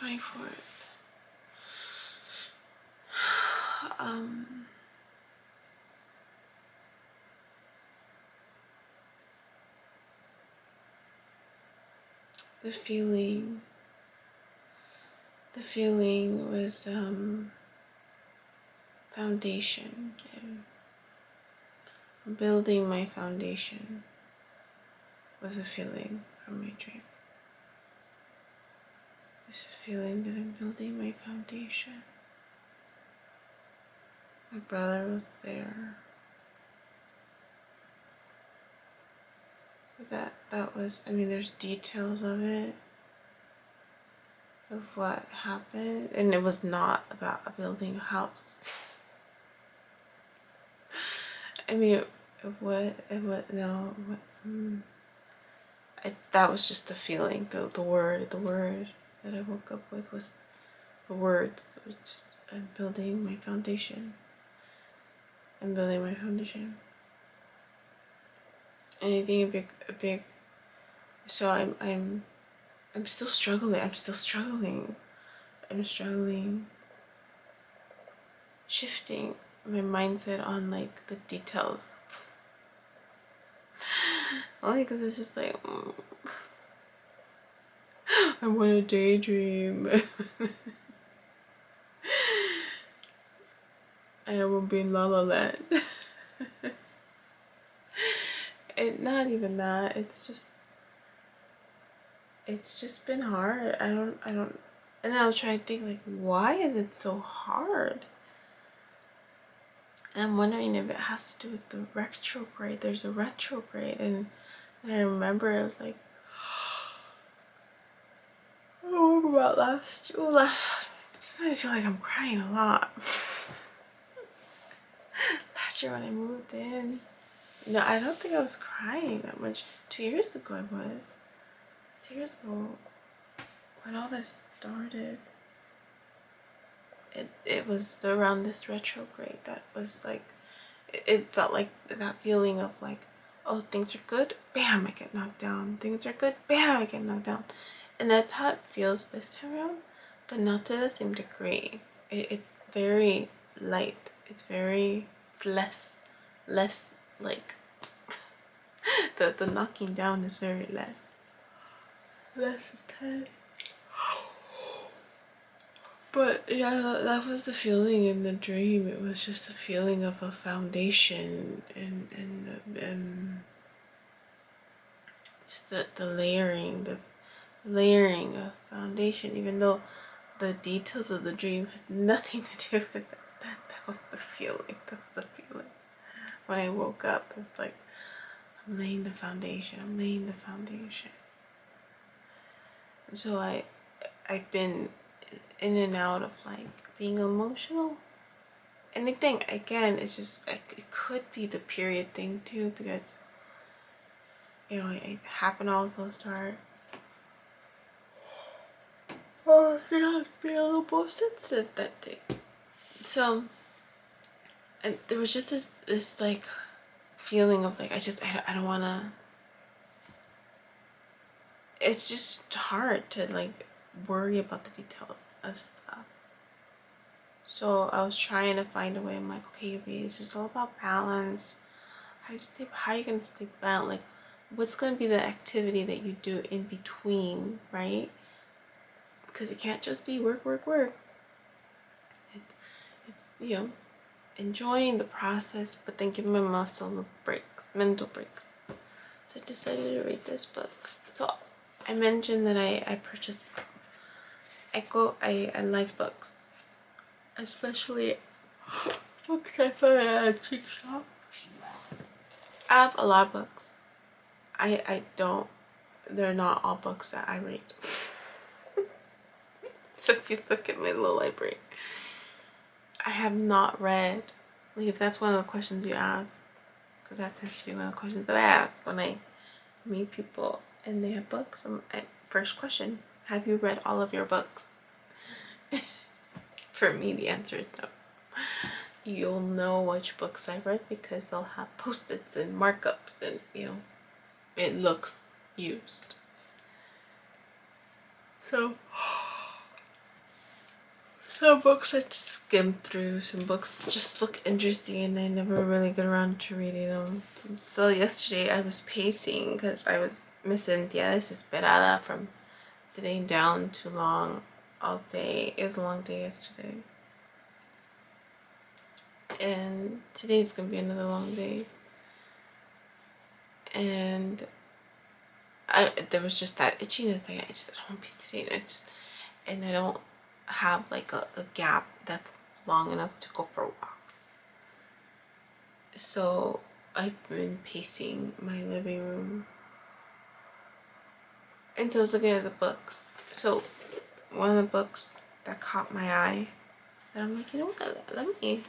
24th. The feeling was foundation, and building my foundation was a feeling from my dream. This feeling that I'm building my foundation. My brother was there. That was, I mean, there's details of it, of what happened, and it was not about building a house. I mean, that was just the feeling. The word that I woke up with was the words. It was just, I'm building my foundation. I'm building my foundation. And I think a big. So I'm still struggling. I'm struggling. Shifting my mindset on like the details. Only because it's just like I want to daydream. I will be in La La Land. Not even that. It's just been hard. I don't. And then I'll try to think like, why is it so hard? And I'm wondering if it has to do with the retrograde. There's a retrograde, and I remember it was like, I remember about last. I feel like I'm crying a lot. Last year when I moved in. No, I don't think I was crying that much. 2 years ago I was. 2 years ago, when all this started, it was around this retrograde that was like, it felt like that feeling of like, oh, things are good, bam, I get knocked down. Things are good, bam, I get knocked down. And that's how it feels this time around, but not to the same degree. It's very light. It's less like, the knocking down is very less intense. But yeah, that was the feeling in the dream. It was just a feeling of a foundation and just the layering of foundation, even though the details of the dream had nothing to do with it. That was the feeling. That's the feeling. When I woke up, it's like, I'm laying the foundation. I'm laying the foundation. And so I've been in and out of like being emotional. And I think again, it's just it could be the period thing too, because it happened also start. Oh, I have to be a little more sensitive that day. So, and there was just this like feeling of like I don't wanna. It's just hard to like worry about the details of stuff. So I was trying to find a way. I'm like, okay, Yubi, it's just all about balance. How are you gonna stay balanced? Like, what's gonna be the activity that you do in between, right? Because it can't just be work. It's enjoying the process, but then giving my muscle breaks, mental breaks. So I decided to read this book. So I mentioned that I purchased I like books, especially books I find at antique shops. I have a lot of books. I don't. They're not all books that I read. So if you look at my little library, I have not read. Like, if that's one of the questions you ask, because that tends to be one of the questions that I ask when I meet people and they have books. First question: have you read all of your books? For me, the answer is no. You'll know which books I read because they'll have post-its and markups, and it looks used. So Some books I just skimmed through. Some books just look interesting and I never really get around to reading them. So yesterday I was pacing because I was me sentía desesperada from sitting down too long all day. It was a long day yesterday. And today's gonna be another long day. And there was just that itchiness thing. I don't want to be sitting. And I don't have like a gap that's long enough to go for a walk. So I've been pacing my living room. And so I was looking at the books. So one of the books that caught my eye, and I'm like, you know what, let me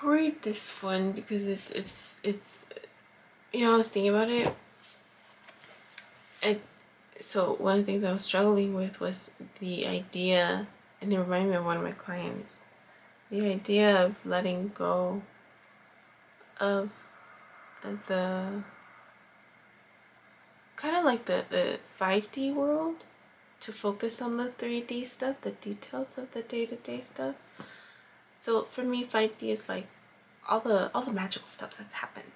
read this one because it's you know, I was thinking about it. And so one of the things I was struggling with was the idea, and it reminded me of one of my clients, the idea of letting go of the kind of like the 5D world to focus on the 3D stuff, the details of the day-to-day stuff. So for me, 5D is like all the magical stuff that's happened.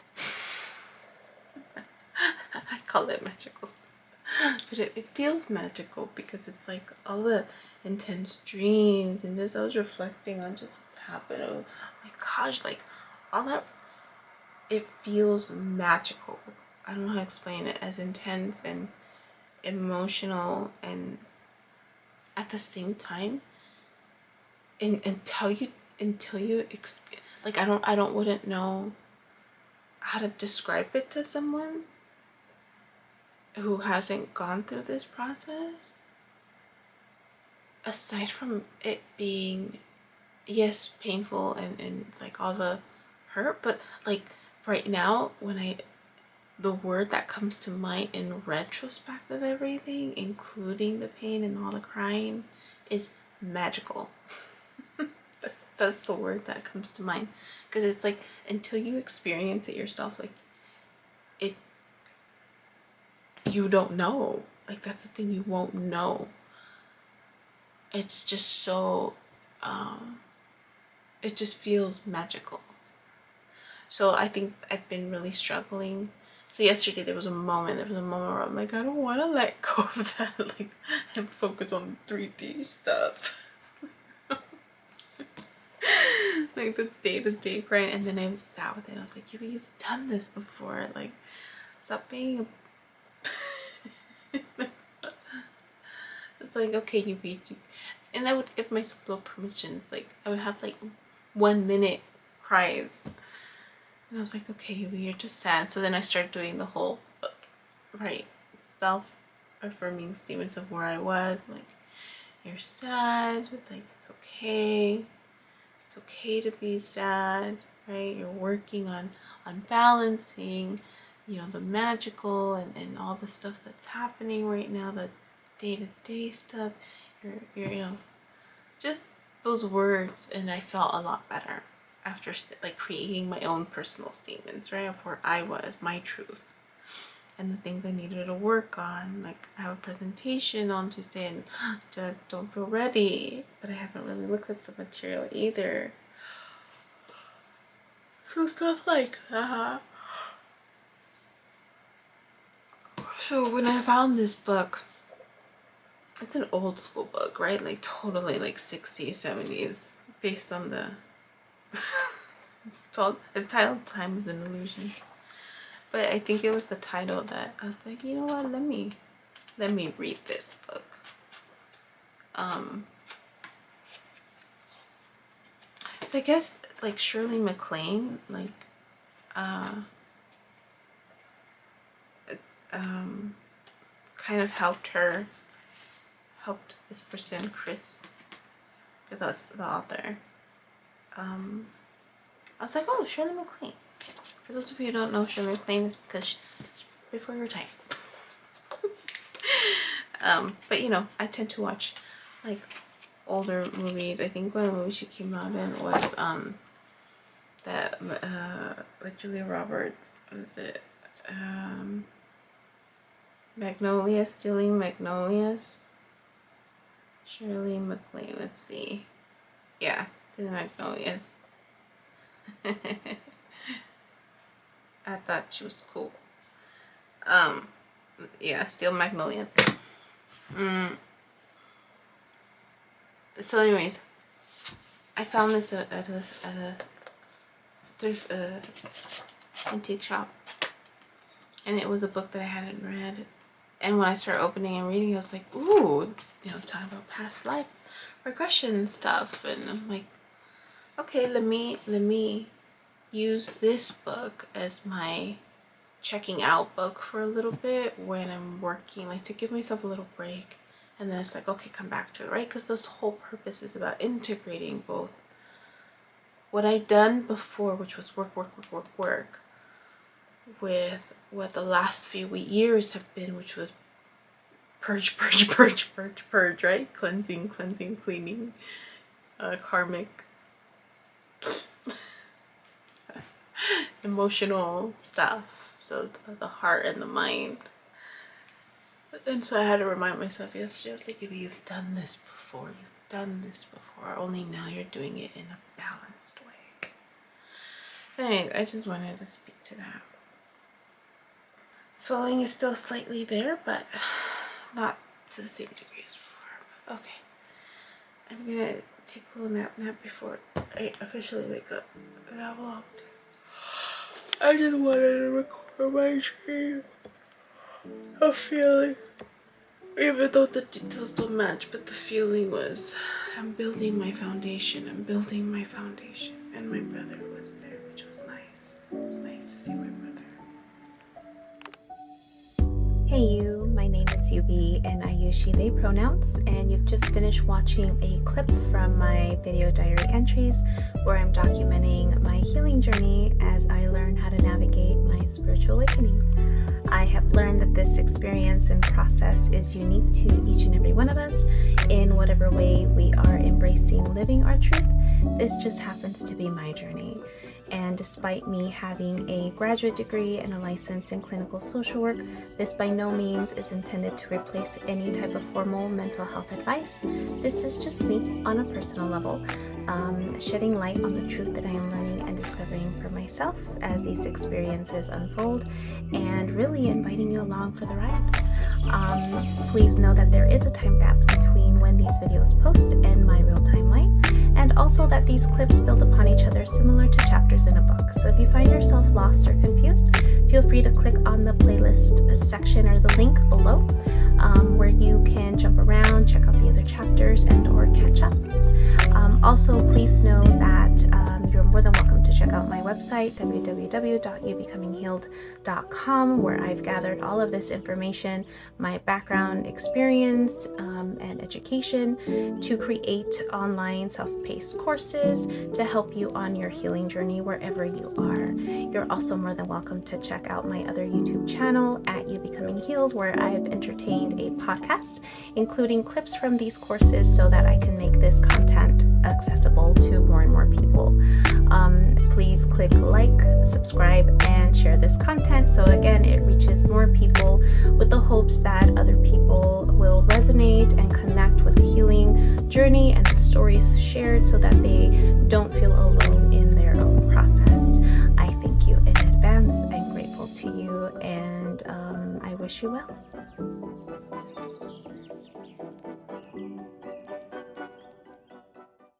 I call it magical stuff. But it feels magical because it's like all the intense dreams, and just I was reflecting on just what's happened. Oh my gosh, like all that, it feels magical. I don't know how to explain it, as intense and emotional, and at the same time, until you experience, like I wouldn't know how to describe it to someone who hasn't gone through this process, aside from it being, yes, painful and it's like all the hurt, but like right now the word that comes to mind in retrospect of everything, including the pain and all the crying, is magical. that's the word that comes to mind, because it's like until you experience it yourself, like it, you don't know. Like that's the thing, you won't know. It's just so it just feels magical. So I think I've been really struggling. So yesterday there was a moment where I'm like, I don't want to let go of that, like, and focus on 3D stuff. Like the day-to-day grind. And then I sat with it and I was like, you've done this before, like stop being it's like, okay, you beat you. And I would give myself little permissions, like I would have like 1 minute cries, and I was like, okay, you're just sad. So then I started doing the whole right self-affirming statements of where I was, like, you're sad, like it's okay to be sad, right? You're working on balancing, you know, the magical and all the stuff that's happening right now, the day-to-day stuff. You're you know, just those words. And I felt a lot better after like creating my own personal statements, right, of where I was, my truth, and the things I needed to work on. Like I have a presentation on Tuesday and just don't feel ready, but I haven't really looked at the material either. So stuff like that. So when I found this book, it's an old school book, right? Like totally like 60s, 70s, based on the it's titled Time is an Illusion. But I think it was the title that I was like, you know what, let me read this book. So I guess like Shirley MacLaine, like kind of helped this person, Chris, the author. I was like, oh, Shirley MacLaine. For those of you who don't know Shirley MacLaine, it's because she's before your time. But you know, I tend to watch like older movies. I think one of the movies she came out in was that with Julia Roberts. What is it? Magnolias, Stealing Magnolias. Shirley MacLaine, let's see. Yeah, Stealing Magnolias. I thought she was cool. Yeah, Steal Magnolias. So anyways, I found this at a thrift antique shop, and it was a book that I hadn't read. And when I started opening and reading, I was like, ooh, it's, talking about past life regression stuff. And I'm like, okay, let me use this book as my checking out book for a little bit when I'm working, like to give myself a little break. And then it's like, okay, come back to it, right? Because this whole purpose is about integrating both what I've done before, which was work, with what the last few years have been, which was purge, right? Cleansing, cleaning, karmic, emotional stuff. So the heart and the mind. And so I had to remind myself yesterday, I was like, you've done this before, only now you're doing it in a balanced way. Anyway, I just wanted to speak to that. Swelling is still slightly there, but not to the same degree as before. Okay, I'm gonna take a little nap before I officially wake up. That long. I just wanted to record my dream of feeling, even though the details don't match, but the feeling was, I'm building my foundation, and my brother was there, which was nice. It was nice to see my brother. Hey you, my name is Yubi and I use she, they pronouns, and you've just finished watching a clip from my video diary entries where I'm documenting my healing journey as I learn how to navigate my spiritual awakening. I have learned that this experience and process is unique to each and every one of us in whatever way we are embracing living our truth. This just happens to be my journey. And despite me having a graduate degree and a license in clinical social work, this by no means is intended to replace any type of formal mental health advice. This is just me on a personal level, shedding light on the truth that I am learning and discovering for myself as these experiences unfold, and really inviting you along for the ride. Please know that there is a time gap between when these videos post and my real timeline, and also that these clips build upon each other similar to chapters in a book. So if you find yourself lost or confused, feel free to click on the playlist section or the link below, where you can jump around, check out the other chapters, and or catch up. Also, please know that you're more than welcome to check out my website, www.youbecominghealed.com, where I've gathered all of this information, my background, experience, and education to create online self-paced courses to help you on your healing journey wherever you are. You're also more than welcome to check out my other YouTube channel at You Becoming Healed, where I've entertained a podcast, including clips from these courses so that I can make this content accessible to more and more people. Please click like, subscribe, and share this content so again it reaches more people, with the hopes that other people will resonate and connect with the healing journey and the stories shared so that they don't feel alone in their own process. I thank you in advance. I'm grateful to you, and I wish you well.